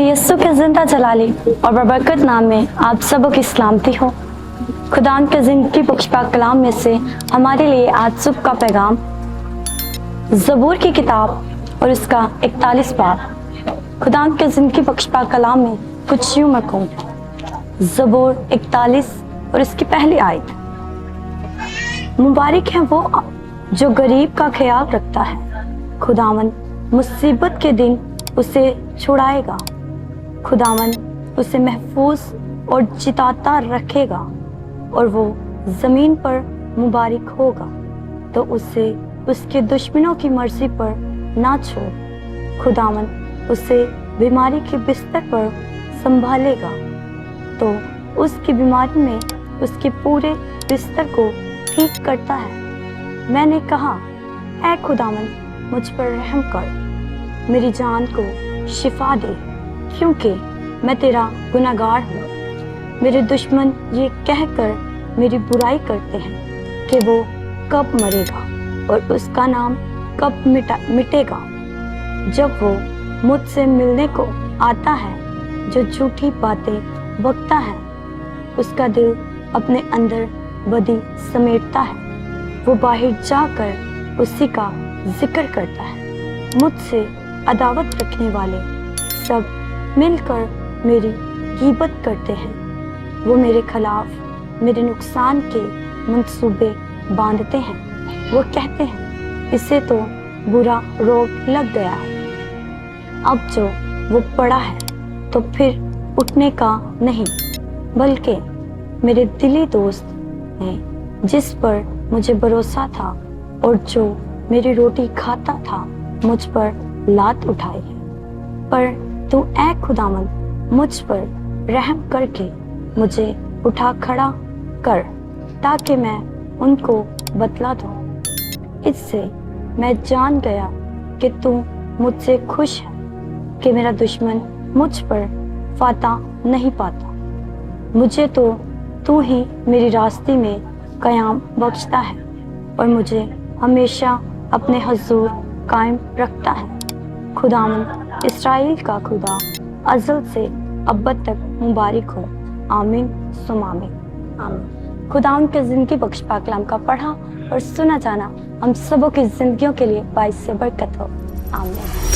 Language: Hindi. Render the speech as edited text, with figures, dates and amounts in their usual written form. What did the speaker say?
यस्सु के जिंदा जलाली और बरकत नाम में आप सबों की सलामती हो। खुदा के जिंदगी बख्शपाक कलाम में से हमारे लिए आज सुबह का पैगाम ज़बूर की किताब और उसका 41 बाब। खुदा के जिंदगी बख्शपाक कलाम में कुछ यूं मरकूम ज़बूर 41 और इसकी पहली आयत। मुबारक है वो जो गरीब का ख्याल रखता है, खुदावन मुसीबत के दिन उसे छुड़ाएगा। खुदावन उसे महफूज और जिताता रखेगा और वो जमीन पर मुबारक होगा तो उसे उसके दुश्मनों की मर्जी पर ना छोड़। खुदावन उसे बीमारी के बिस्तर पर संभालेगा तो उसकी बीमारी में उसके पूरे बिस्तर को ठीक करता है। मैंने कहा, ऐ खुदावन मुझ पर रहम कर, मेरी जान को शिफा दे, क्योंकि मैं तेरा गुनहगार हूँ। मेरे दुश्मन ये कहकर मेरी बुराई करते हैं कि वो कब मरेगा और उसका नाम कब मिटेगा। जब वो मुझसे मिलने को आता है, जो झूठी बातें बकता है, उसका दिल अपने अंदर बदी समेटता है। वो बाहर जाकर उसी का जिक्र करता है। मुझसे अदावत रखने वाले सब मिलकर मेरी गीबत करते हैं। वो मेरे खिलाफ मेरे नुकसान के मंसूबे बांधते हैं। वो कहते हैं, इसे तो बुरा रोग लग गया है। अब जो वो पड़ा है तो फिर उठने का नहीं, बल्कि मेरे दिली दोस्त हैं जिस पर मुझे भरोसा था और जो मेरी रोटी खाता था मुझ पर लात उठाई है। पर तू ऐ खुदावन मुझ पर रहम करके मुझे उठा खड़ा कर, ताकि मैं उनको बतला दूं। इससे मैं जान गया कि तू मुझसे खुश है, कि मेरा दुश्मन मुझ पर फाता नहीं पाता। मुझे तो तू ही मेरी रास्ते में कयाम बख्शता है और मुझे हमेशा अपने हुजूर कायम रखता है। खुदावन इस्राएल का खुदा अज़ल से अब्बद तक मुबारक हो। आमीन सुम आमीन आमीन। खुदावन के ज़िंदगी बख्शपाक कलाम का पढ़ा और सुना जाना हम सबों की जिंदगियों के लिए बाइस से बरकत हो। आमीन।